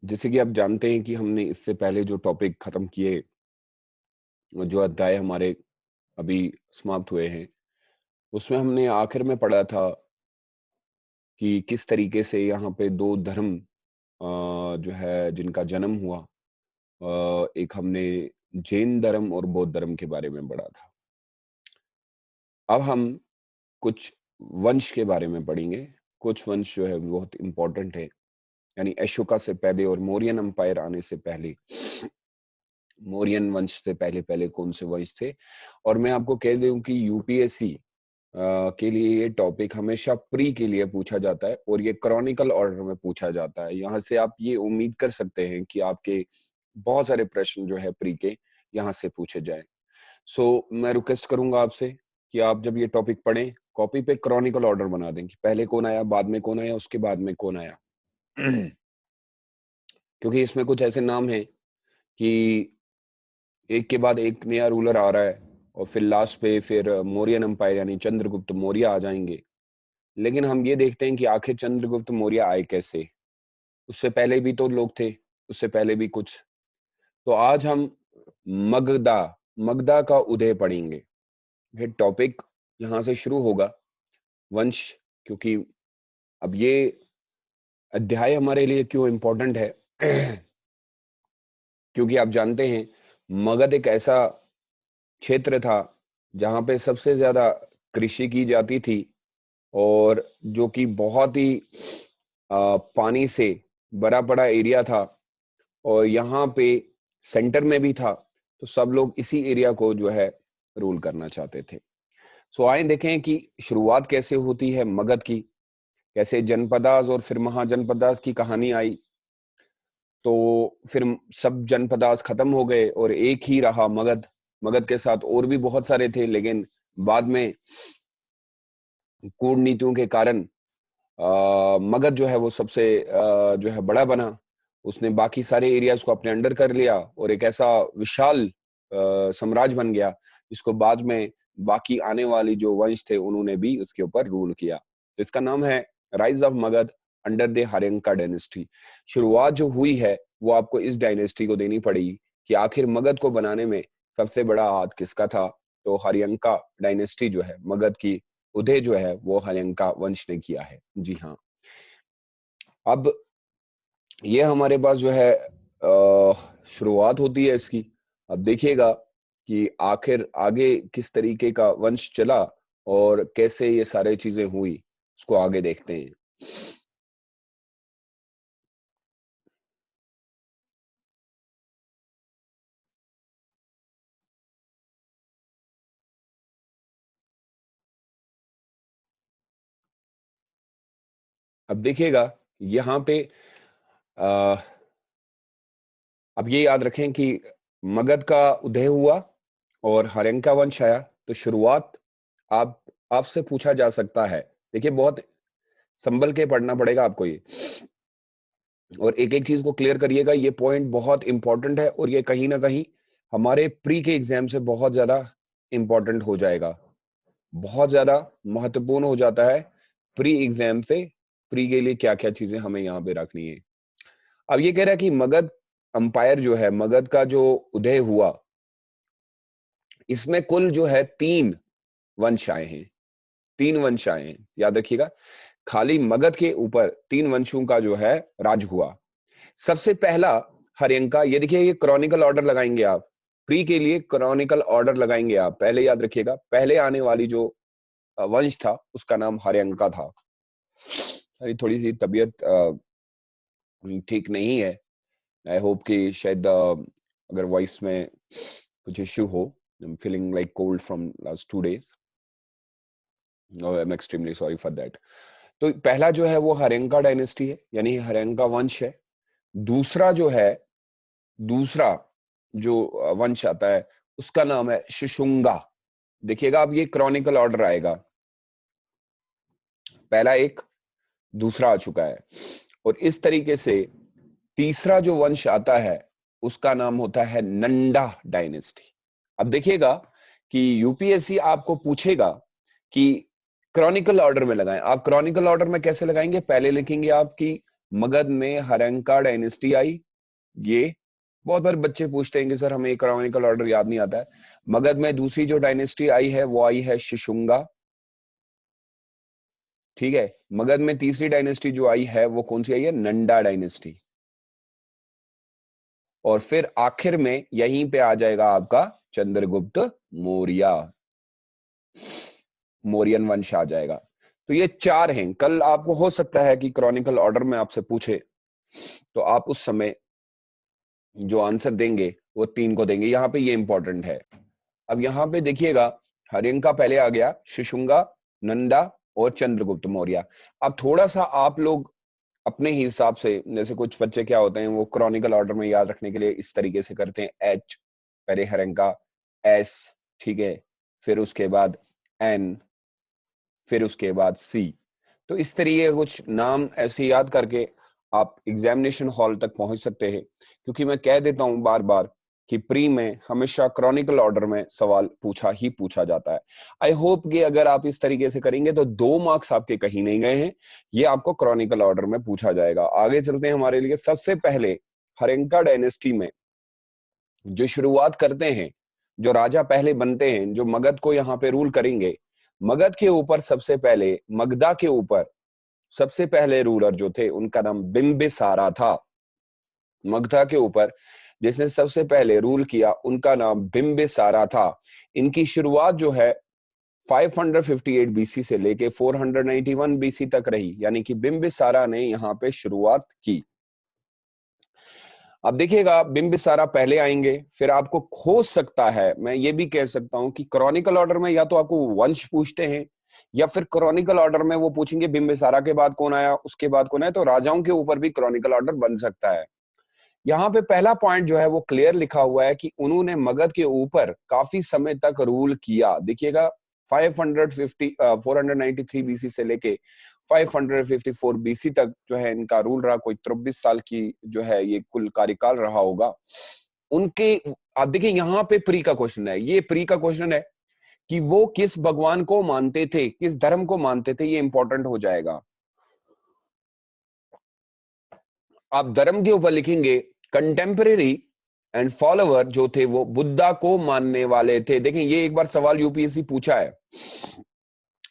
जैसे कि आप जानते हैं कि हमने इससे पहले जो टॉपिक खत्म किए, जो अध्याय हमारे अभी समाप्त हुए हैं, उसमें हमने आखिर में पढ़ा था कि किस तरीके से यहाँ पे 2 धर्म जो है जिनका जन्म हुआ। एक हमने जैन धर्म और बौद्ध धर्म के बारे में पढ़ा था। अब हम कुछ वंश के बारे में पढ़ेंगे। कुछ वंश जो है बहुत इम्पोर्टेंट है, यानी अशोका से पहले और मौर्यन एम्पायर आने से पहले, मौर्यन वंश से पहले कौन से वंश थे। और मैं आपको कह दूं कि यूपीएससी के लिए ये टॉपिक हमेशा प्री के लिए पूछा जाता है और ये क्रॉनिकल ऑर्डर में पूछा जाता है। यहाँ से आप ये उम्मीद कर सकते हैं कि आपके बहुत सारे प्रश्न जो है प्री के यहाँ से पूछे जाए। सो मैं रिक्वेस्ट करूंगा आपसे कि आप जब ये टॉपिक पढ़ें, कॉपी पे क्रॉनिकल ऑर्डर बना दें कि पहले कौन आया, बाद में कौन आया, उसके बाद में कौन आया। क्योंकि इसमें कुछ ऐसे नाम हैं कि एक के बाद एक नया रूलर आ रहा है और फिर लास्ट पे फिर मौर्यन एम्पायर यानी चंद्रगुप्त मौर्य आ जाएंगे। लेकिन हम ये देखते हैं कि आखिर चंद्रगुप्त मौर्य आए कैसे। उससे पहले भी तो लोग थे, उससे पहले भी कुछ। तो आज हम मगधा मगधा का उदय पढ़ेंगे। फिर टॉपिक यहाँ से शुरू होगा, वंश। क्योंकि अब ये अध्याय हमारे लिए क्यों इम्पोर्टेंट है क्योंकि आप जानते हैं मगध एक ऐसा क्षेत्र था जहां पे सबसे ज्यादा कृषि की जाती थी और जो कि बहुत ही पानी से भरा पड़ा एरिया था और यहाँ पे सेंटर में भी था। तो सब लोग इसी एरिया को जो है रूल करना चाहते थे। सो आए देखें कि शुरुआत कैसे होती है मगध की, कैसे जनपदास और फिर महाजनपदास की कहानी आई। तो फिर सब जनपदास खत्म हो गए और एक ही रहा मगध। मगध के साथ और भी बहुत सारे थे, लेकिन बाद में कूटनीतियों के कारण मगध जो है वो सबसे जो है बड़ा बना। उसने बाकी सारे एरियाज को अपने अंडर कर लिया और एक ऐसा विशाल साम्राज्य बन गया जिसको बाद में बाकी आने वाली जो वंश थे उन्होंने भी उसके ऊपर रूल किया। तो इसका नाम है rise of Magadh under the Haryanka dynasty. शुरुआत जो हुई है वो आपको इस डायनेस्टी को देनी पड़ेगी कि आखिर मगध को बनाने में सबसे बड़ा हाथ किसका था। तो हर्यंका डायनेस्टी जो है, मगध की उदय जो है वो हर्यंका वंश ने किया है। जी हाँ। अब ये हमारे पास जो है शुरुआत होती है इसकी। अब देखिएगा कि आखिर आगे किस तरीके का वंश चला और कैसे ये सारे चीजें हुई, उसको आगे देखते हैं। अब देखिएगा यहाँ पे आ, अब ये याद रखें कि मगध का उदय हुआ और हर्यंका वंश आया। तो शुरुआत आप आपसे पूछा जा सकता है, देखिए बहुत संभल के पढ़ना पड़ेगा आपको ये, और एक एक चीज को क्लियर करिएगा। ये पॉइंट बहुत इंपॉर्टेंट है और ये कहीं ना कहीं हमारे प्री के एग्जाम से बहुत ज्यादा इंपॉर्टेंट हो जाएगा, बहुत ज्यादा महत्वपूर्ण हो जाता है प्री एग्जाम से। प्री के लिए क्या क्या चीजें हमें यहाँ पे रखनी है। अब ये कह रहा है कि मगध अंपायर जो है, मगध का जो उदय हुआ, इसमें कुल जो है 3 वंश आए हैं। 3 वंश आए हैं, याद रखिएगा। खाली मगध के ऊपर 3 वंशों का जो है राज हुआ। सबसे पहला हर्यंका। ये देखिए, ये क्रॉनिकल ऑर्डर लगाएंगे आप, प्री के लिए क्रॉनिकल ऑर्डर लगाएंगे आप। पहले याद रखिएगा, पहले आने वाली जो वंश था उसका नाम हर्यंका था। अरे थोड़ी सी तबीयत ठीक नहीं है। आई होप कि शायद अगर वॉइस में कुछ इश्यू हो। I am feeling like cold from last 2 days। I am extremely sorry for that. तो पहला जो है वो हर्यंका डायनेस्टी है, यानी हर्यंका वंश है। दूसरा जो है, दूसरा जो वंश आता है उसका नाम है शिशुंगा। देखिएगा, अब ये क्रॉनिकल ऑर्डर आएगा, पहला एक, दूसरा आ चुका है। और इस तरीके से तीसरा जो वंश आता है उसका नाम होता है नंदा डायनेस्टी। अब देखिएगा कि यूपीएससी आपको पूछेगा कि क्रॉनिकल ऑर्डर में लगाएं। आप क्रॉनिकल ऑर्डर में कैसे लगाएंगे? पहले लिखेंगे आप कि मगध में हर्यंका डायनेस्टी आई। ये बहुत बार बच्चे पूछते हैं कि सर हमें क्रॉनिकल ऑर्डर याद नहीं आता है। मगध में दूसरी जो डायनेस्टी आई है वो आई है शिशुंगा। ठीक है, मगध में तीसरी डायनेस्टी जो आई है वो कौन सी आई है? नंदा डायनेस्टी। और फिर आखिर में यहीं पे आ जाएगा आपका चंद्रगुप्त मौर्य, मौर्यन वंश आ जाएगा। तो ये चार हैं। कल आपको हो सकता है कि क्रॉनिकल ऑर्डर में आपसे पूछे तो आप उस समय जो आंसर देंगे वो तीन को देंगे। यहाँ पे ये इंपॉर्टेंट है। अब यहाँ पे देखिएगा, हर्यंका पहले आ गया, शिशुंगा, नंदा और चंद्रगुप्त मौर्य। अब थोड़ा सा आप लोग अपने ही हिसाब से, जैसे कुछ बच्चे क्या होते हैं वो क्रॉनिकल ऑर्डर में याद रखने के लिए इस तरीके से करते हैं, एच पहले हर्यंका, एस, ठीक है, फिर उसके बाद एन, फिर उसके बाद सी। तो इस तरीके कुछ नाम ऐसे याद करके आप एग्जामिनेशन हॉल तक पहुंच सकते हैं। क्योंकि मैं कह देता हूं बार बार कि प्री में हमेशा क्रॉनिकल ऑर्डर में सवाल पूछा जाता है। आई होप कि अगर आप इस तरीके से करेंगे तो 2 मार्क्स आपके कहीं नहीं गए हैं, ये आपको क्रॉनिकल ऑर्डर में पूछा जाएगा। आगे चलते हैं हमारे लिए। सबसे पहले हर्यंका डायनेस्टी में जो शुरुआत करते हैं, जो राजा पहले बनते हैं, जो मगध को यहाँ पे रूल करेंगे, मगध के ऊपर सबसे पहले, मगधा के ऊपर सबसे पहले रूलर जो थे उनका नाम बिंबिसारा था। मगधा के ऊपर जिसने सबसे पहले रूल किया उनका नाम बिंबिसारा था। इनकी शुरुआत जो है 558 बीसी से लेके 491 बीसी तक रही, यानी कि बिंबिसारा ने यहाँ पे शुरुआत की। अब देखिएगा, बिंबिसारा पहले आएंगे, फिर आपको हो सकता है, मैं ये भी कह सकता हूं कि क्रॉनिकल ऑर्डर में या तो आपको वंश पूछते हैं या फिर क्रॉनिकल ऑर्डर में वो पूछेंगे बिंबिसारा के बाद कौन आया, उसके बाद कौन आया। तो राजाओं के ऊपर भी क्रॉनिकल ऑर्डर बन सकता है। यहाँ पे पहला पॉइंट जो है वो क्लियर लिखा हुआ है कि उन्होंने मगध के ऊपर काफी समय तक रूल किया। देखिएगा 493 बीसी से लेके 554 बीसी तक जो है इनका रूल रहा। कोई 23 साल की जो है ये कुल कार्यकाल रहा होगा उनके। आप देखिए यहाँ पे प्री का क्वेश्चन है, ये प्री का क्वेश्चन है कि वो किस भगवान को मानते थे, किस धर्म को मानते थे, ये इंपॉर्टेंट हो जाएगा। आप धर्म के ऊपर लिखेंगे कंटेम्परेरी एंड फॉलोवर जो थे वो बुद्धा को मानने वाले थे। देखें ये एक बार सवाल यूपीएससी पूछा है,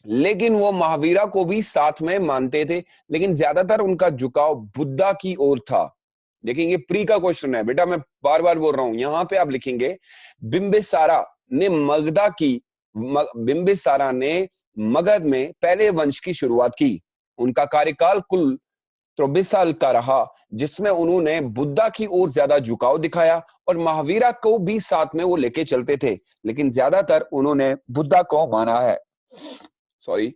लेकिन वो महावीरा को भी साथ में मानते थे, लेकिन ज्यादातर उनका झुकाव बुद्धा की ओर था। देखिए ये प्री का क्वेश्चन है बेटा, मैं बार बार बोल रहा हूं। यहां पे आप लिखेंगे बिंबिसारा ने मगधा की, बिंबिसारा ने मगध में पहले वंश की शुरुआत की। उनका कार्यकाल कुल 24 साल का रहा, जिसमें उन्होंने बुद्धा की ओर ज्यादा झुकाव दिखाया और महावीरा को भी साथ में वो लेके चलते थे, लेकिन ज्यादातर उन्होंने बुद्धा को माना है। सॉरी,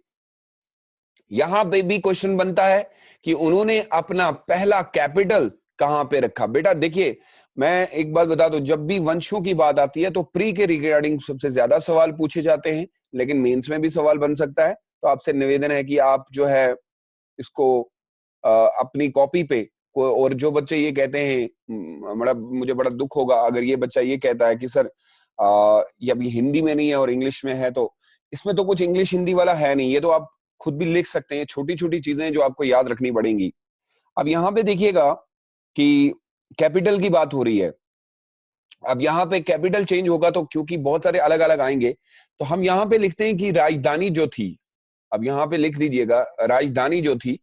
यहां पे भी क्वेश्चन बनता है कि उन्होंने अपना पहला कैपिटल कहां पे रखा। बेटा देखिए मैं एक बात बता दूं, जब भी वंशों की बात आती है तो प्री के रिगार्डिंग सबसे ज्यादा सवाल पूछे जाते हैं, लेकिन मेंस में भी सवाल बन सकता है। तो आपसे निवेदन है कि आप जो है इसको अपनी कॉपी पे और जो बच्चे ये कहते हैं, मतलब मुझे बड़ा दुख होगा अगर ये बच्चा ये कहता है कि सर ये अभी हिंदी में नहीं है और इंग्लिश में है, तो इसमें तो कुछ इंग्लिश हिंदी वाला है नहीं, ये तो आप खुद भी लिख सकते हैं। छोटी छोटी चीजें जो आपको याद रखनी पड़ेंगी। अब यहाँ पे देखिएगा कि कैपिटल की बात हो रही है। अब यहाँ पे कैपिटल चेंज होगा तो क्योंकि बहुत सारे अलग अलग आएंगे, तो हम यहाँ पे लिखते हैं कि राजधानी जो थी, अब यहाँ पे लिख दीजिएगा राजधानी जो थी,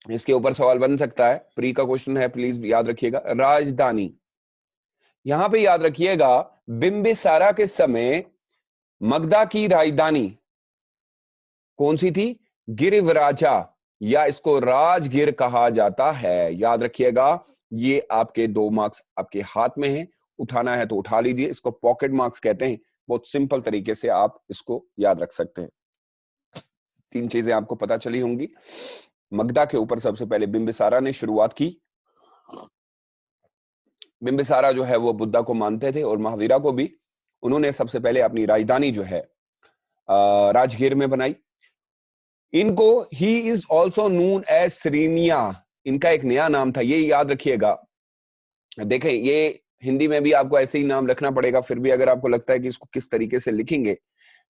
इसके ऊपर सवाल बन सकता है, प्री का क्वेश्चन है, प्लीज याद रखिएगा राजधानी। यहां पे याद रखिएगा बिंबिसारा के समय मगधा की राजधानी कौन सी थी? गिरिवराजा, या इसको राजगिर कहा जाता है। याद रखिएगा, ये आपके 2 मार्क्स आपके हाथ में है, उठाना है तो उठा लीजिए, इसको पॉकेट मार्क्स कहते हैं। बहुत सिंपल तरीके से आप इसको याद रख सकते हैं। 3 चीजें आपको पता चली होंगी। मगधा के ऊपर सबसे पहले बिंबिसारा ने शुरुआत की। बिंबिसारा जो है वो बुद्धा को मानते थे और महावीरा को भी उन्होंने सबसे पहले अपनी राजधानी जो है राजगीर में बनाई। इनको he is also known as Shrenika, इनका एक नया नाम था, ये याद रखिएगा। देखें ये हिंदी में भी आपको ऐसे ही नाम रखना पड़ेगा, फिर भी अगर आपको लगता है कि इसको किस तरीके से लिखेंगे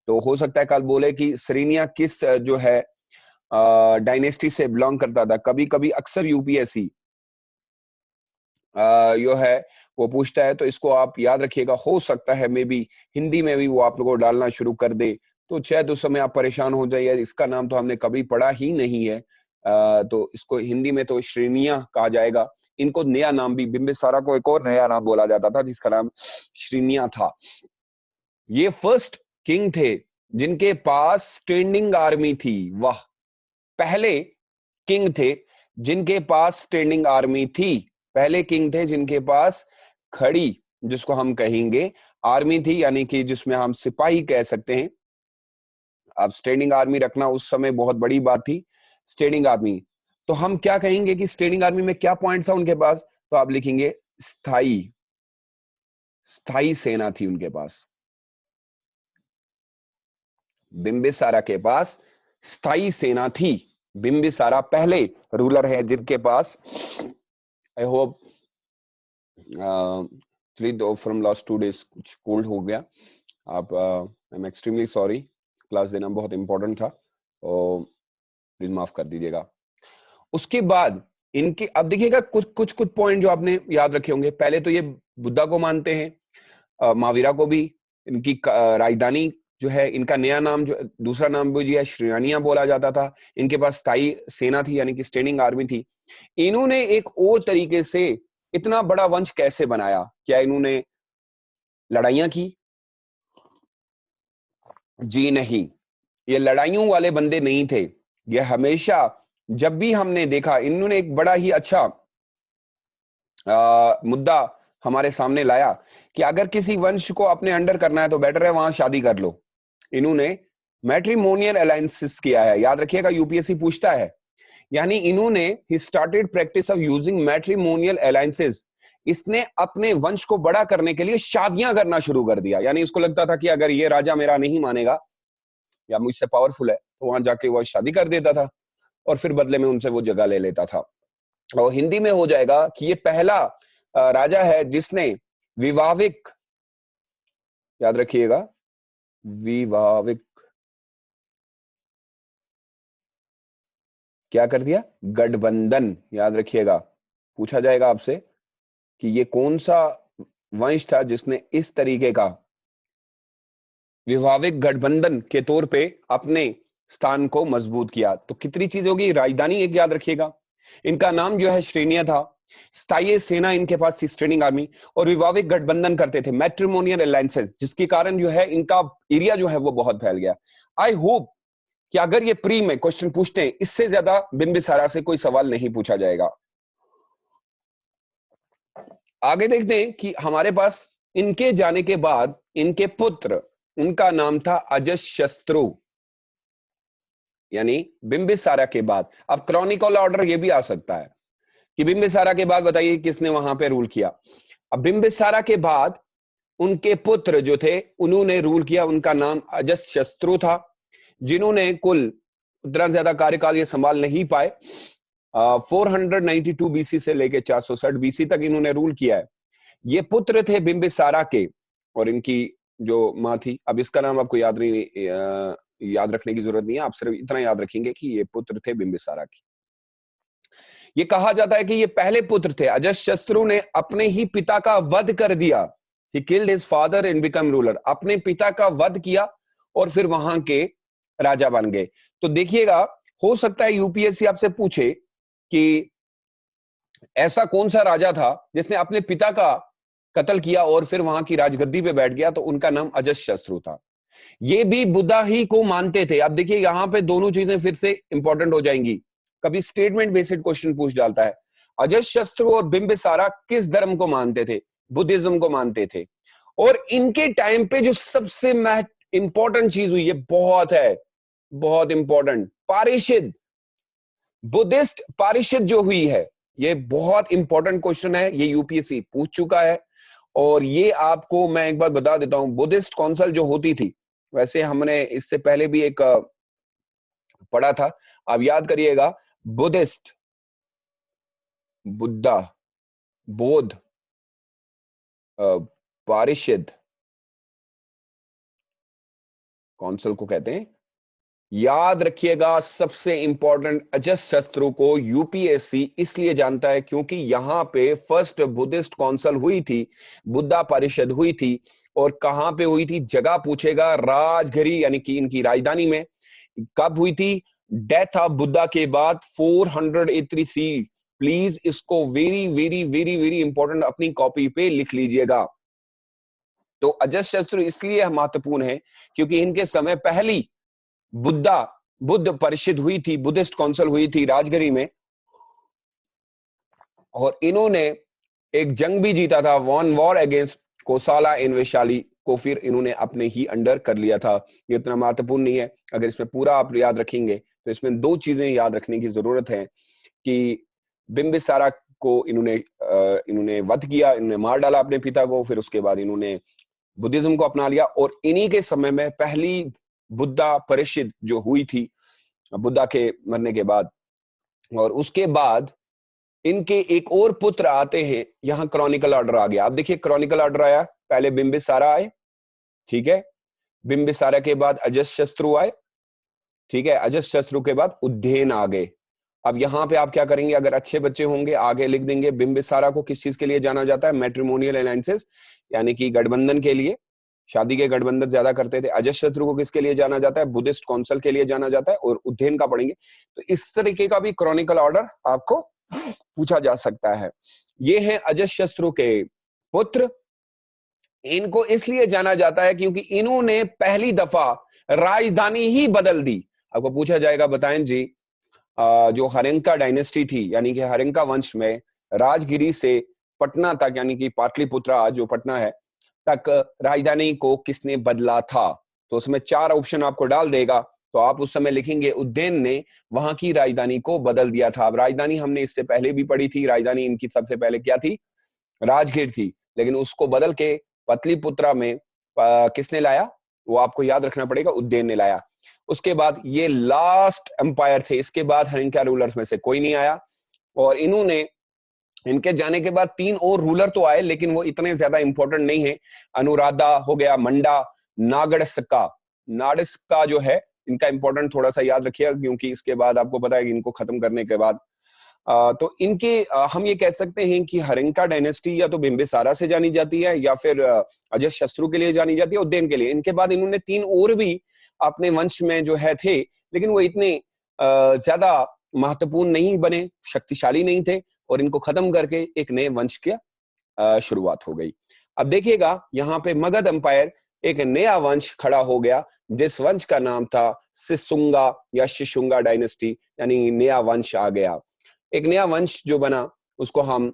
तो हो सकता है कल बोले कि सिरीनिया किस जो है डायनेस्टी से बिलोंग करता था। कभी कभी अक्सर यूपीएससी जो है वो पूछता है, तो इसको आप याद रखिएगा। हो सकता है मे बी हिंदी में भी वो आप लोगों को डालना शुरू कर दे, तो शायद उस समय आप परेशान हो जाइए, इसका नाम तो हमने कभी पढ़ा ही नहीं है। तो इसको हिंदी में तो श्रेणियां कहा जाएगा। इनको नया नाम भी, बिंबिसारा को एक और नया नाम बोला जाता था जिसका नाम श्रेणियां था। ये फर्स्ट किंग थे जिनके पास स्टैंडिंग आर्मी थी। वाह, पहले किंग थे जिनके पास स्टैंडिंग आर्मी थी। पहले किंग थे जिनके पास खड़ी, जिसको हम कहेंगे आर्मी थी, यानी कि जिसमें हम सिपाही कह सकते हैं। अब स्टैंडिंग आर्मी रखना उस समय बहुत बड़ी बात थी। स्टैंडिंग आर्मी, तो हम क्या कहेंगे कि स्टैंडिंग आर्मी में क्या पॉइंट था उनके पास, तो आप लिखेंगे स्थाई, स्थाई सेना थी उनके पास। बिंबिसारा के पास स्थाई सेना थी। बिंबिसारा पहले रूलर है जिनके पास, I hope from last 2 days कुछ कोल्ड हो गया। आप I am extremely sorry, class देना बहुत इंपॉर्टेंट था, और प्लीज माफ कर दीजिएगा। उसके बाद इनके, अब देखिएगा कुछ कुछ कुछ पॉइंट जो आपने याद रखे होंगे। पहले तो ये बुद्धा को मानते हैं, महावीरा को भी। इनकी राजधानी जो है, इनका नया नाम जो दूसरा नाम भी जो है श्रीरानिया बोला जाता था। इनके पास स्थायी सेना थी, यानी कि स्टैंडिंग आर्मी थी। इन्होंने एक और तरीके से इतना बड़ा वंश कैसे बनाया? क्या इन्होंने लड़ाइयां की? जी नहीं, ये लड़ाइयों वाले बंदे नहीं थे। ये हमेशा, जब भी हमने देखा, इन्होंने एक बड़ा ही अच्छा मुद्दा हमारे सामने लाया कि अगर किसी वंश को अपने अंडर करना है तो बेटर है वहां शादी कर लो। इन्होंने मैट्रिमोनियल अलायंसेस किया है, याद रखिएगा, यूपीएससी पूछता है। यानी इन्होंने he started practice of using matrimonial alliances. इसने अपने वंश को बड़ा करने के लिए शादियां करना शुरू कर दिया। यानी इसको लगता था कि अगर ये राजा मेरा नहीं मानेगा या मुझसे पावरफुल है, तो वहां जाके वो शादी कर देता था और फिर बदले में उनसे वो जगह ले लेता था। और हिंदी में हो जाएगा कि ये पहला राजा है जिसने विवाहिक, याद रखिएगा, विवाहिक क्या कर दिया? गठबंधन। याद रखिएगा, पूछा जाएगा आपसे कि ये कौन सा वंश था जिसने इस तरीके का विवाहिक गठबंधन के तौर पे अपने स्थान को मजबूत किया। तो कितनी चीज होगी? राजधानी एक याद रखिएगा, इनका नाम जो है श्रेणिया था, स्थायी सेना इनके पास थी, स्टैंडिंग आर्मी, और विवाहिक गठबंधन करते थे, मैट्रिमोनियल अलायंसेस, जिसके कारण जो है इनका एरिया जो है वो बहुत फैल गया। आई होप कि अगर ये प्री में क्वेश्चन पूछते हैं, इससे ज्यादा बिंबिसारा से कोई सवाल नहीं पूछा जाएगा। आगे देखते हैं कि हमारे पास इनके जाने के बाद इनके पुत्र, उनका नाम था अजशस्त्रु, यानी बिंबिसारा के बाद। अब क्रॉनिकल ऑर्डर ये भी आ सकता है कि बिंबिसारा के बाद बताइए किसने वहां पे रूल किया। अब बिंबिसारा के बाद उनके पुत्र जो थे उन्होंने रूल किया, उनका नाम अजशस्त्रु था, जिन्होंने कुल उतना ज्यादा कार्यकाल ये संभाल नहीं पाए। 492 बीसी से लेके 460 बीसी तक इन्होंने रूल किया है। ये पुत्र थे बिंबिसारा के, और इनकी जो माँ थी, अब इसका नाम आपको याद नहीं, याद रखने की जरूरत नहीं है, आप सिर्फ इतना याद रखेंगे कि ये पुत्र थे बिंबिसारा के। ये कहा जाता है कि ये पहले पुत्र थे। अजशस्त्रु ने अपने ही पिता का वध कर दिया। He killed his father and become ruler. अपने पिता का वध किया और फिर वहां के राजा बन गए। तो देखिएगा, हो सकता है यूपीएससी आपसे पूछे कि ऐसा कौन सा राजा था जिसने अपने पिता का कत्ल किया और फिर वहां की राजगद्दी पे बैठ गया, तो उनका नाम अजशस्त्रु था। ये भी बुद्धा ही को मानते थे। अब देखिए यहां पे दोनों चीजें फिर से इंपॉर्टेंट हो जाएंगी। कभी स्टेटमेंट बेस्ड क्वेश्चन पूछ डालता है। अजशस्त्रु और बिंबिसारा किस धर्म को मानते थे? बुद्धिज्म को मानते थे। और इनके टाइम पे जो सबसे इंपॉर्टेंट चीज हुई, ये बहुत है, बहुत इंपॉर्टेंट, पारिषद, बुद्धिस्ट पारिषद जो हुई है, ये बहुत इंपॉर्टेंट क्वेश्चन है, ये यूपीएससी पूछ चुका है। और ये आपको मैं एक बार बता देता हूं, बुद्धिस्ट काउंसिल जो होती थी, वैसे हमने इससे पहले भी एक पढ़ा था, आप याद करिएगा, बुद्धिस्ट, बुद्धा, बोध, पारिषद काउंसिल को कहते हैं। याद रखिएगा, सबसे इंपॉर्टेंट, अजातशत्रु को यूपीएससी इसलिए जानता है क्योंकि यहां पे फर्स्ट बुद्धिस्ट काउंसिल हुई थी, बुद्धा परिषद हुई थी। और कहां पे हुई थी? जगह पूछेगा, राजगिरी यानी कि इनकी राजधानी में। कब हुई थी? डेथ ऑफ बुद्धा के बाद 483। प्लीज इसको very very very very important अपनी कॉपी पे लिख लीजिएगा। तो अजातशत्रु इसलिए महत्वपूर्ण है क्योंकि इनके समय पहली बुद्ध परिषद हुई थी, बुद्धिस्ट काउंसिल हुई थी राजगिरी में। और इन्होंने एक जंग भी जीता था, वन वॉर अगेंस्ट कोसाला इन वैशाली को, फिर इन्होंने अपने ही अंडर कर लिया था। ये इतना महत्वपूर्ण नहीं है, अगर इसमें पूरा आप याद रखेंगे तो इसमें दो चीजें याद रखने की जरूरत है कि बिंबिसारा को इन्होंने वध किया, इन्होंने मार डाला अपने पिता को, फिर उसके बाद इन्होंने बुद्धिज्म को अपना लिया। और इन्हीं के समय में पहली बुद्धा परिषद जो हुई थी बुद्धा के मरने के बाद, और उसके बाद इनके एक और पुत्र आते हैं। यहां क्रॉनिकल ऑर्डर आ गया। आप देखिए क्रॉनिकल ऑर्डर आया, पहले बिंबिसारा आए, ठीक है, बिंबिसारा के बाद अजातशत्रु आए, ठीक है, अजातशत्रु के बाद उज्जैन आ गए। अब यहाँ पे आप क्या करेंगे, अगर अच्छे बच्चे होंगे आगे लिख देंगे बिंबिसारा को किस चीज के लिए जाना जाता है? मैट्रिमोनियल अलायंसेस, यानी कि गठबंधन के लिए, शादी के गठबंधन ज्यादा करते थे। अजातशत्रु को किसके लिए जाना जाता है? बुद्धिस्ट काउंसिल के लिए जाना जाता है। और उज्जैन का पढ़ेंगे। तो इस तरीके का भी क्रॉनिकल ऑर्डर आपको पूछा जा सकता है। ये है अजातशत्रु के पुत्र। इनको इसलिए जाना जाता है क्योंकि इन्होंने पहली दफा राजधानी ही बदल दी। आपको पूछा जाएगा, बताएं जी, जो हरिंका डायनेस्टी थी, यानी कि हरिंका वंश में राजगिरी से पटना तक, यानी कि पाटलिपुत्रा जो पटना है तक, राजधानी को किसने बदला था? तो उसमें 4 ऑप्शन आपको डाल देगा। तो आप उस समय लिखेंगे उज्जैन ने वहां की राजधानी को बदल दिया था। अब राजधानी हमने इससे पहले भी पढ़ी थी, राजधानी इनकी सबसे पहले क्या थी? राजगीर थी, लेकिन उसको बदल के पतलीपुत्रा में किसने लाया? वो आपको याद रखना पड़ेगा, उज्जैन ने लाया। उसके बाद ये लास्ट एम्पायर थे, इसके बाद हरिंका रूलर्स में से कोई नहीं आया। और इन्होंने, इनके जाने के बाद 3 और रूलर तो आए, लेकिन वो इतने ज्यादा इंपॉर्टेंट नहीं है। अनुराधा हो गया, मंडा, नागड़सका। नागड़सका जो है इनका इंपॉर्टेंट थोड़ा सा याद रखिएगा, क्योंकि इसके बाद आपको पता है कि इनको खत्म करने के बाद तो इनके हम ये कह सकते हैं कि हरिंका डायनेस्टी या तो बिंबिसारा से जानी जाती है, या फिर अजातशत्रु के लिए जानी जाती है, उज्जैन के लिए। इनके बाद इन्होंने 3 और भी अपने वंश में जो है थे, लेकिन वो इतने ज्यादा महत्वपूर्ण नहीं बने, शक्तिशाली नहीं थे, और इनको खत्म करके एक नए वंश की शुरुआत हो गई। अब देखिएगा यहाँ पे मगध एम्पायर, एक नया वंश खड़ा हो गया, जिस वंश का नाम था सिसुंगा या शिशुंगा डायनेस्टी, यानी नया वंश आ गया। एक नया वंश जो बना उसको हम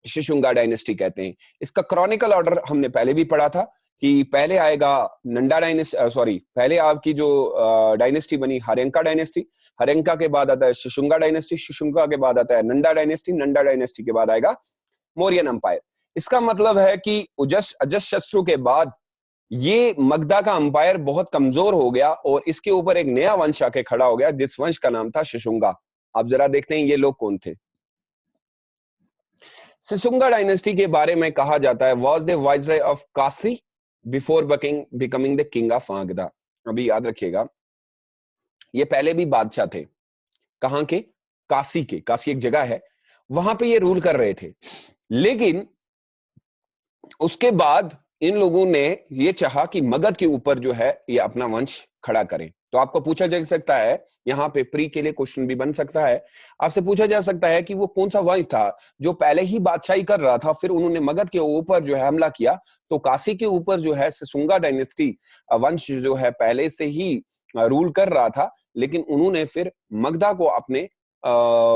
शिशुंगा डायनेस्टी कहते हैं। इसका क्रॉनिकल ऑर्डर हमने पहले भी पढ़ा था कि पहले आएगा नंदा डायनेस्टी, सॉरी, पहले आपकी जो डायनेस्टी बनी हरिंका डायनेस्टी, हरिंका के बाद आता है शिशुंगा डायनेस्टी, शिशुंगा के बाद आता है नंदा डायनेस्टी, नंदा डायनेस्टी के बाद आएगा मौर्यन एम्पायर। इसका मतलब है कि अजातशत्रु के बाद ये मगधा का अंपायर बहुत कमजोर हो गया, और इसके ऊपर एक नया वंश आके खड़ा हो गया, जिस वंश का नाम था शिशुंगा। आप जरा देखते हैं ये लोग कौन थे। सिसुंगा डायनेस्टी के बारे में कहा जाता है, was the viceroy of Kashi before becoming the king of Magadha. अभी याद रखिएगा, ये पहले भी बादशाह थे। कहां के? काशी के। काशी एक जगह है, वहां पे ये रूल कर रहे थे। लेकिन उसके बाद इन लोगों ने ये चाहा कि मगध के ऊपर जो है ये अपना वंश खड़ा करें। तो आपको पूछा जा सकता है, यहाँ पे प्री के लिए क्वेश्चन भी बन सकता है, आपसे पूछा जा सकता है कि वो कौन सा वंश था जो पहले ही बादशाही कर रहा था, फिर उन्होंने मगध के ऊपर जो है हमला किया। तो काशी के ऊपर जो है सिसुंगा डायनेस्टी वंश जो है पहले से ही रूल कर रहा था, लेकिन उन्होंने फिर मगधा को अपने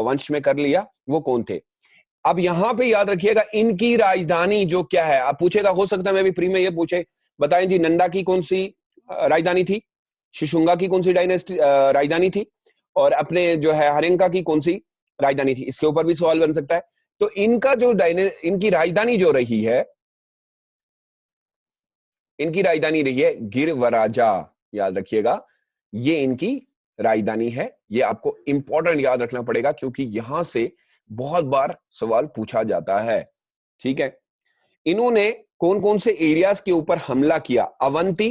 वंश में कर लिया। वो कौन थे? अब यहां पे याद रखिएगा, इनकी राजधानी जो क्या है, आप पूछेगा, हो सकता है मैं भी प्री में ये पूछे, बताएं जी नंदा की कौन सी राजधानी थी, शिशुंगा की कौन सी डायनेस्टी राजधानी थी, और अपने जो है हरिंका की कौन सी राजधानी थी। इसके ऊपर भी सवाल बन सकता है। तो इनका जो इनकी राजधानी जो रही है, इनकी राजधानी रही है गिरवराजा। याद रखिएगा, ये इनकी राजधानी है। ये आपको इंपॉर्टेंट याद रखना पड़ेगा, क्योंकि यहां से बहुत बार सवाल पूछा जाता है। ठीक है, इन्होंने कौन कौन से एरियाज के ऊपर हमला किया? Avanti,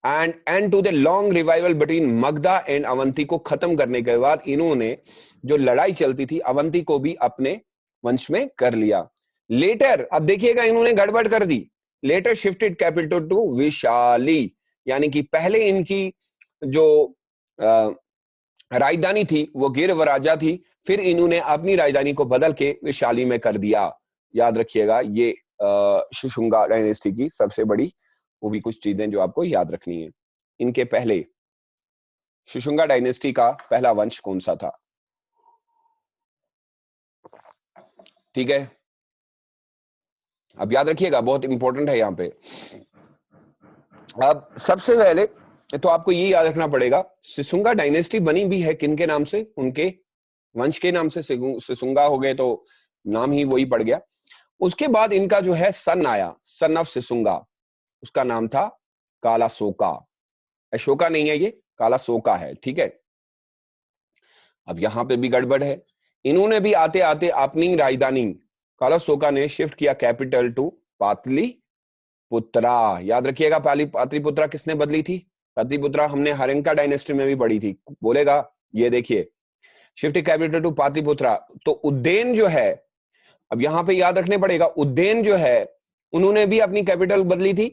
and and to the long revival between Magadha and Avanti को खत्म करने के बाद इन्होंने जो लड़ाई चलती थी अवंती को भी अपने वंश में कर लिया। लेटर, अब देखिएगा इन्होंने गड़बड़ कर दी, letter shifted capital to Vishali, यानी कि पहले इनकी जो राजधानी थी वो गिरवराजा थी, फिर इन्होंने अपनी राजधानी को बदल के विशाली में कर दिया। याद रखिएगा ये शुशुंगा डायनेस्टी की सबसे बड़ी वो भी कुछ चीजें जो आपको याद रखनी है। इनके पहले शुशुंगा डायनेस्टी का पहला वंश कौन सा था? ठीक है, अब याद रखिएगा बहुत इंपॉर्टेंट है यहाँ पे। अब सबसे पहले तो आपको ये याद रखना पड़ेगा सिसुंगा डायनेस्टी बनी भी है किन के नाम से? उनके वंश के नाम से सिसुंगा हो गए तो नाम ही वही पड़ गया। उसके बाद इनका जो है सन आया, सन ऑफ सिसुंगा, उसका नाम था कालासोका। अशोका नहीं है, ये कालासोका है। ठीक है, अब यहां पे भी गड़बड़ है, इन्होंने भी आते आते अपनी राजधानी कालासोका ने शिफ्ट किया कैपिटल टू पाटलिपुत्रा। याद रखिएगा पाटलिपुत्रा किसने बदली थी? पाटलिपुत्रा हमने हरिंका डायनेस्टी में भी पढ़ी थी, बोलेगा ये देखिए शिफ्ट कैपिटल टू पाटलिपुत्रा। तो उज्जैन जो है, अब यहां पे याद रखने पड़ेगा उज्जैन जो है उन्होंने भी अपनी कैपिटल बदली थी,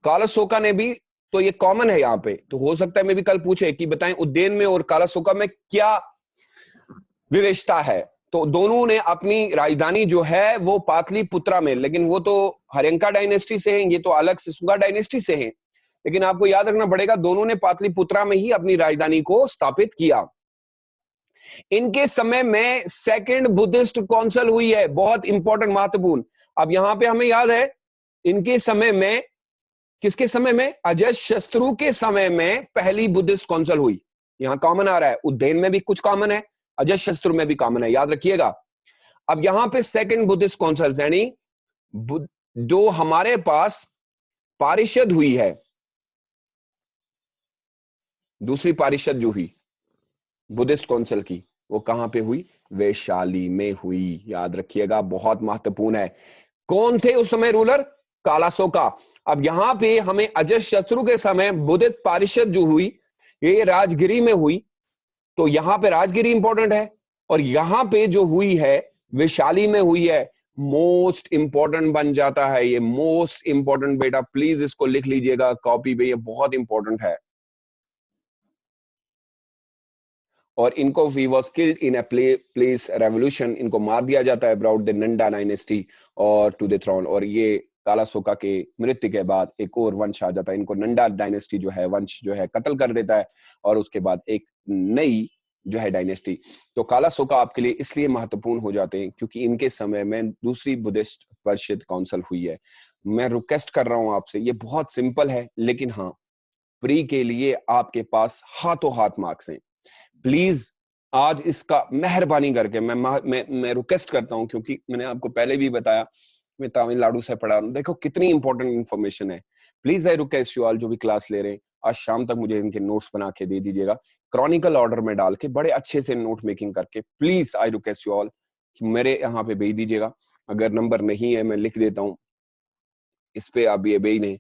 कालासोका ने भी, तो ये कॉमन है यहाँ पे। तो हो सकता है मैं भी कल पूछे कि बताएं उज्जैन में और कालासोका में क्या विशेषता है। तो दोनों ने अपनी राजधानी जो है वो पाटलिपुत्रा में, लेकिन वो तो हरिंका डायनेस्टी से हैं, ये तो अलग सिसुंगा डायनेस्टी से हैं, लेकिन आपको याद रखना पड़ेगा दोनों ने पाटलिपुत्रा में ही अपनी राजधानी को स्थापित किया। इनके समय में सेकंड बुद्धिस्ट काउंसिल हुई है, बहुत इंपॉर्टेंट महत्वपूर्ण। अब यहां पे हमें याद है इनके समय में, किसके समय में? अजातशत्रु के समय में पहली बुद्धिस्ट काउंसिल हुई। यहां कॉमन आ रहा है, उज्जैन में भी कुछ कॉमन है, अजातशत्रु में भी कॉमन है, याद रखिएगा। अब यहां पे सेकंड बुद्धिस्ट काउंसिल यानी जो हमारे पास पारिषद हुई है, दूसरी पारिषद जो हुई बुद्धिस्ट काउंसिल की, वो कहां पे हुई? वैशाली में हुई। याद रखिएगा बहुत महत्वपूर्ण है। कौन थे उस समय रूलर? कालासोका। अब यहां पे हमें अजातशत्रु के समय बुद्धिस्ट पारिषद जो हुई ये राजगिरी में हुई, तो यहां पे राजगिरी इंपॉर्टेंट है, और यहां पे जो हुई है वैशाली में हुई है। मोस्ट इंपॉर्टेंट बन जाता है ये, मोस्ट इंपॉर्टेंट बेटा, प्लीज इसको लिख लीजिएगा कॉपी पे, ये बहुत इंपॉर्टेंट है। और इनको we was killed in place revolution, इनको मार दिया जाता है अबाउट द नंदा डायनेस्टी और टू द थ्रोन। और ये कालासोका के मृत्यु के बाद एक और वंश आ जाता है, इनको नंदा डायनेस्टी जो है वंश जो है कत्ल कर देता है, और उसके बाद एक नई जो है डायनेस्टी। तो कालासोका आपके लिए इसलिए महत्वपूर्ण हो जाते हैं क्योंकि इनके समय में दूसरी बुद्धिस्ट परिषद काउंसिल हुई है। मैं रिक्वेस्ट कर रहा हूं आपसे, ये बहुत सिंपल है, लेकिन हाँ प्री के लिए आपके पास हाथों हाथ मार्क्स हैं। प्लीज आज इसका मेहरबानी करके मैं रिक्वेस्ट करता हूं, क्योंकि मैंने आपको पहले भी बताया मैं तमिलनाडु से पढ़ा हूं, देखो कितनी इंपॉर्टेंट इंफॉर्मेशन है। Please I request you all जो भी क्लास ले रहे हैं आज शाम तक मुझे इनके नोट्स बना के दे दीजिएगा, क्रॉनिकल ऑर्डर में डाल के बड़े अच्छे से नोट मेकिंग करके। Please I request you all कि मेरे यहाँ पे भेज दीजिएगा, अगर नंबर नहीं है मैं लिख देता हूँ इस पे, आप ये भेज दें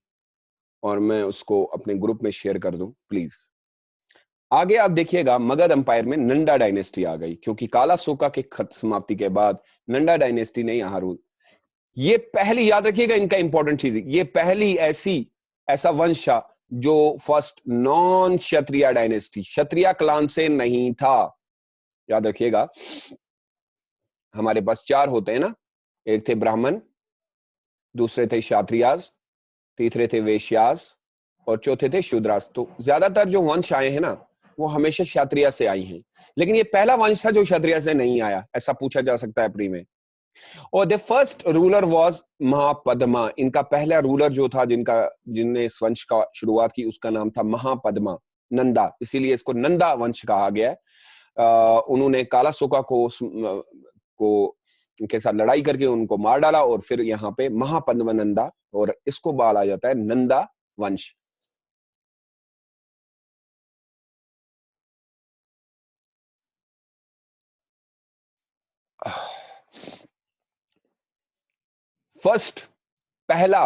और मैं उसको अपने ग्रुप में शेयर कर दूं प्लीज। आगे आप देखिएगा मगध एम्पायर में नंदा डायनेस्टी आ गई, क्योंकि कालासोका के समाप्ति के बाद नंदा डायनेस्टी ने यहां रूल। ये पहली, याद रखिएगा इनका इंपॉर्टेंट चीज, ये पहली ऐसा वंश था जो फर्स्ट नॉन क्षत्रिय डायनेस्टी, क्षत्रिय क्लान से नहीं था। याद रखिएगा हमारे पास चार होते हैं ना, एक थे ब्राह्मण, दूसरे थे क्षत्रियास, तीसरे थे वैश्यास और चौथे थे शूद्रास। तो ज्यादातर जो वंश आए हैं ना वो हमेशा क्षत्रिय से आई हैं, लेकिन ये पहला वंश था जो क्षत्रिय से नहीं आया, ऐसा पूछा जा सकता है प्री में। और the first ruler was Mahapadma, इनका पहला रूलर जो था जिनने इस वंश का शुरुआत की उसका नाम था महापद्मा नंदा, इसीलिए इसको नंदा वंश कहा गया है। उन्होंने कालासोका को के साथ लड़ाई करके उनको मार डाला, और फिर यहाँ पे महापद्मा नंदा, और इसको बोला जाता है नंदा वंश। फर्स्ट, पहला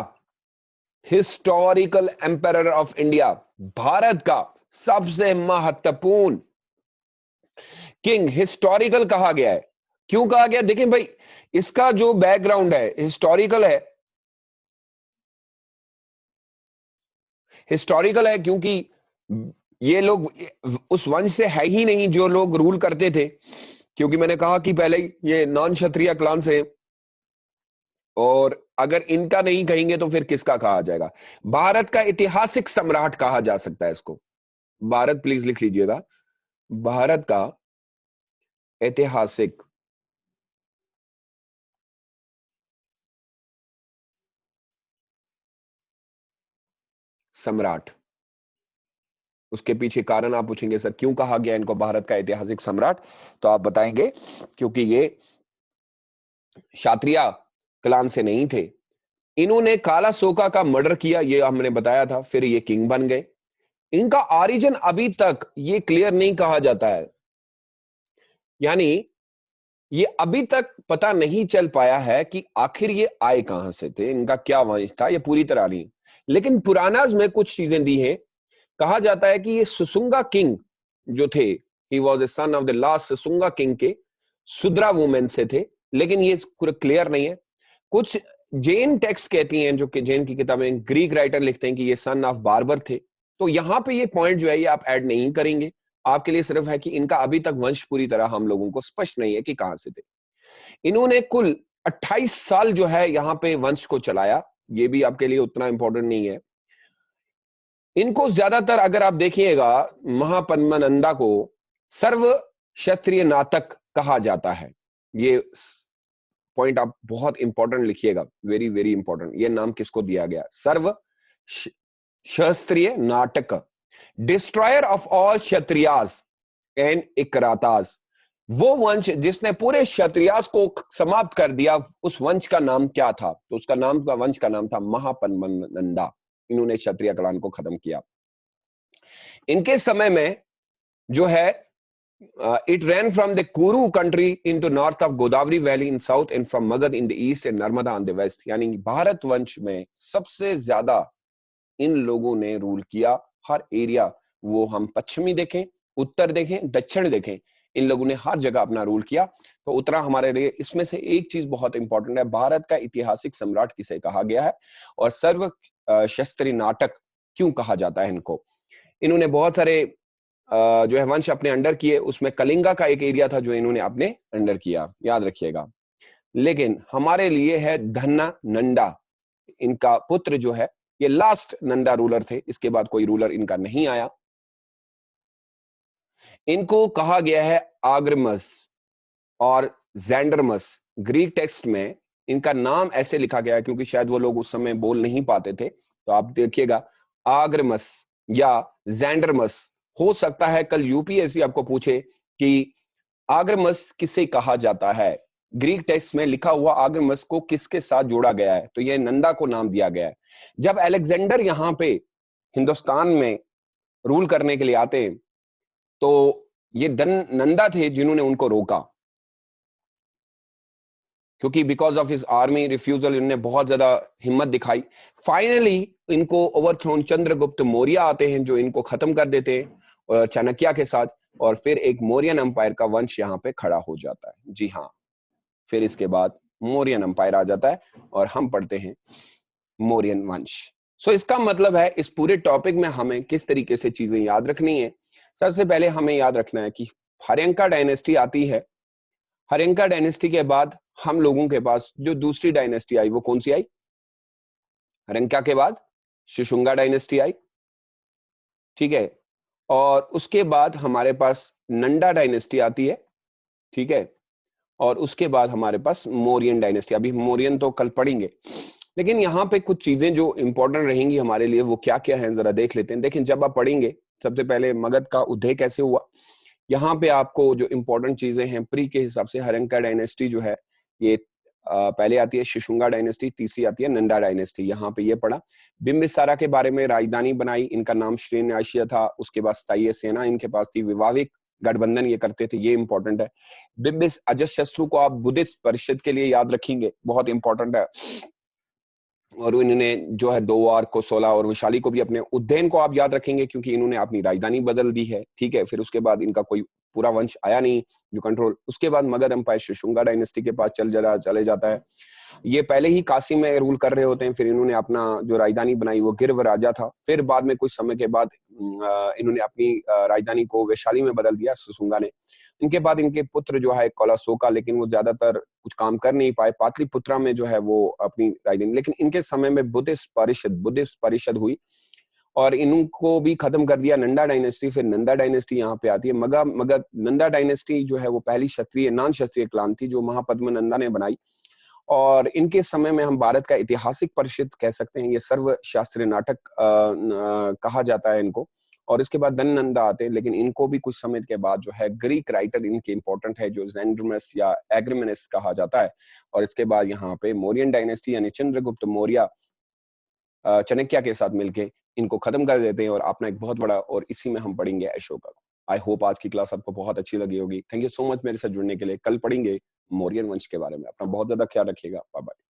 historical empire of India, Bharat का सबसे महत्वपूर्ण किंग हिस्टोरिकल कहा गया है। क्यों कहा गया? देखें भाई, इसका जो बैकग्राउंड है हिस्टोरिकल है। हिस्टोरिकल है क्योंकि ये लोग उस वंश से है ही नहीं जो लोग रूल करते थे, क्योंकि मैंने कहा कि पहले ही ये नॉन क्षत्रिय क्लान से, और अगर इनका नहीं कहेंगे तो फिर किसका कहा जाएगा? भारत का ऐतिहासिक सम्राट कहा जा सकता है इसको। भारत, प्लीज लिख लीजिएगा, भारत का ऐतिहासिक सम्राट। उसके पीछे कारण आप पूछेंगे, सर क्यों कहा गया इनको भारत का ऐतिहासिक सम्राट? तो आप बताएंगे क्योंकि ये क्षत्रिय क्लान से नहीं थे, इन्होंने काला सोका का मर्डर किया, ये हमने बताया था, फिर ये किंग बन गए। इनका ओरिजिन अभी तक ये क्लियर नहीं कहा जाता है, यानी ये अभी तक पता नहीं चल पाया है कि आखिर ये आए कहां से थे, इनका क्या वंश था, ये पूरी तरह नहीं। लेकिन पुरानाज में कुछ चीजें दी हैं। कहा जाता है कि ये सुसुंगा किंग जो थे, he was a son of the last Shishunaga king के सुद्रा वुमेन से थे, लेकिन ये क्लियर नहीं है। कुछ जैन टेक्स्ट कहती हैं, जो कि जैन की किताबें, ग्रीक राइटर लिखते हैं कि ये सन ऑफ बार्बर थे। तो यहां पे ये पॉइंट जो है ये आप ऐड नहीं करेंगे, आपके लिए सिर्फ है कि इनका अभी तक वंश पूरी तरह हम लोगों को स्पष्ट नहीं है कि कहां से थे। इन्होंने कुल 28 साल जो है यहाँ पे वंश को चलाया, ये भी आपके लिए उतना इंपॉर्टेंट नहीं है। इनको ज्यादातर अगर आप देखिएगा, महापद्मानंदा को सर्व क्षत्रिय नाटक कहा जाता है। ये पॉइंट आप बहुत इंपॉर्टेंट लिखिएगा, वेरी वेरी इंपॉर्टेंट। ये नाम किसको दिया गया? सर्व क्षत्रिय नाटक, destroyer of all Kshatriyas and इकरातास। वो वंश जिसने पूरे क्षत्रियास को समाप्त कर दिया, उस वंश का नाम क्या था? तो उसका नाम, का वंश का नाम था महापद्मानंदा। इन्होंने क्षत्रिय क्लान को खत्म किया। इनके समय में जो है, it ran from the Kuru country into north of Godavari Valley in south and from Magad in the east and Narmada on the west। यानी भारत वंश में सबसे ज्यादा इन लोगों ने रूल किया। हर एरिया, वो हम पश्चिमी देखें, उत्तर देखें, दक्षिण देखें, इन लोगों ने हर जगह अपना रूल किया। तो उतना हमारे लिए इसमें से एक चीज बहुत इंपॉर्टेंट है, भारत का ऐतिहासिक सम्राट किसे कहा गया है और सर्व क्षत्रिय नाटक क्यों कहा जाता है इनको। इन्होंने बहुत सारे जो है वंश अपने अंडर किए, उसमें कलिंगा का एक एरिया था जो इन्होंने अपने अंडर किया, याद रखिएगा। लेकिन हमारे लिए है धन्ना नंदा, इनका पुत्र जो है, ये लास्ट नंदा रूलर थे, इसके बाद कोई रूलर इनका नहीं आया। इनको कहा गया है आग्रमस और जैंडरमस। ग्रीक टेक्स्ट में इनका नाम ऐसे लिखा गया है क्योंकि शायद वो लोग उस समय बोल नहीं पाते थे। तो आप देखिएगा, आग्रमस या जैंडरमस। हो सकता है कल यूपीएससी आपको पूछे कि आग्रमस किसे कहा जाता है, ग्रीक टेक्स्ट में लिखा हुआ आग्रमस को किसके साथ जोड़ा गया है? तो ये नंदा को नाम दिया गया है। जब अलेक्जेंडर यहाँ पे हिंदुस्तान में रूल करने के लिए आते हैं, तो ये नंदा थे जिन्होंने उनको रोका, क्योंकि because of his army refusal इन्होंने बहुत ज्यादा हिम्मत दिखाई। फाइनली इनको ओवरथ्रोन चंद्रगुप्त मौर्य आते हैं जो इनको खत्म कर देते हैं चाणक्य के साथ, और फिर एक मौर्यन एम्पायर का वंश यहाँ पे खड़ा हो जाता है। जी हाँ, फिर इसके बाद मौर्यन एम्पायर आ जाता है और हम पढ़ते हैं मौर्यन वंश। सो इसका मतलब है इस पूरे टॉपिक में हमें किस तरीके से चीजें याद रखनी है। सबसे पहले हमें याद रखना है कि हर्यंका डायनेस्टी आती है। हर्यंका डायनेस्टी के बाद हम लोगों के पास जो दूसरी डायनेस्टी आई, वो कौन सी आई? हर्यंका के बाद शिशुंगा डायनेस्टी आई, ठीक है। और उसके बाद हमारे पास नंदा डायनेस्टी आती है, ठीक है। और उसके बाद हमारे पास मौर्यन डायनेस्टी। अभी मौर्यन तो कल पढ़ेंगे, लेकिन यहाँ पे कुछ चीजें जो इंपॉर्टेंट रहेंगी हमारे लिए, वो क्या क्या है जरा देख लेते हैं। देखिए, जब आप पढ़ेंगे, सबसे पहले मगध का उदय कैसे हुआ, यहाँ पे आपको जो इंपॉर्टेंट चीजें हैं प्री के हिसाब से, हर्यंका डायनेस्टी जो है ये पहले आती है, शिशुंगा डायनेस्टी तीसरी आती है, नंदा डायनेस्टी। यहाँ पे ये पढ़ा। बिंबिसारा के बारे में राजधानी बनाई, इनका नाम श्रीनिवासिया था। उसके बाद स्थायी सेना इनके पास थी, विवाहिक गठबंधन ये करते थे, ये इंपॉर्टेंट है। बिंबिस अजस्त्रु को आप बुद्धिस्ट परिषद के लिए याद रखेंगे, बहुत इंपॉर्टेंट है। और इन्होंने जो है दोवार को 16 और वैशाली को भी अपने उज्जैन को आप याद रखेंगे क्योंकि इन्होंने अपनी राजधानी बदल दी है, ठीक है। फिर उसके बाद इनका कोई पूरा वंश आया नहीं जो कंट्रोल, उसके बाद मगध एम्पायर शुंगा डायनेस्टी के पास चले जाता है। ये पहले ही काशी में रूल कर रहे होते हैं, फिर इन्होंने अपना जो राजधानी बनाई वो गिर्व राजा था। फिर बाद में कुछ समय के बाद इन्होंने अपनी राजधानी को वैशाली में बदल दिया सुशुंगा ने। इनके बाद इनके पुत्र जो है कौलाशोका, लेकिन वो ज्यादातर कुछ काम कर नहीं पाए। पाटलिपुत्रा में जो है वो अपनी राजधानी, लेकिन इनके समय में बुद्धिस्ट परिषद हुई और इनको भी खत्म कर दिया नंदा डायनेस्टी। फिर नंदा डायनेस्टी यहाँ पे आती है। मगध नंदा डायनेस्टी जो है वो पहली क्षत्रिय नॉन क्षत्रिय क्लान थी जो महापद्म नंदा ने बनाई, और इनके समय में हम भारत का ऐतिहासिक परिषद कह सकते हैं। ये सर्वशास्त्रीय नाटक कहा जाता है इनको। और इसके बाद धननंदा आते हैं, लेकिन इनको भी कुछ समय के बाद जो है ग्रीक राइटर इनके इंपॉर्टेंट है जो ज़ेंड्रमस या एग्रिमेनिस कहा जाता है। और इसके बाद यहाँ पे मौर्यन डायनेस्टी यानी चंद्रगुप्त मौर्य चाणक्य के साथ मिलके इनको खत्म कर देते हैं और अपना एक बहुत बड़ा, और इसी में हम पढ़ेंगे अशोका को। आई होप आज की क्लास आपको बहुत अच्छी लगी होगी। थैंक यू सो मच मेरे साथ जुड़ने के लिए। कल पढ़ेंगे मौर्यन वंश के बारे में। अपना बहुत ज्यादा ख्याल रखिएगा। Bye bye.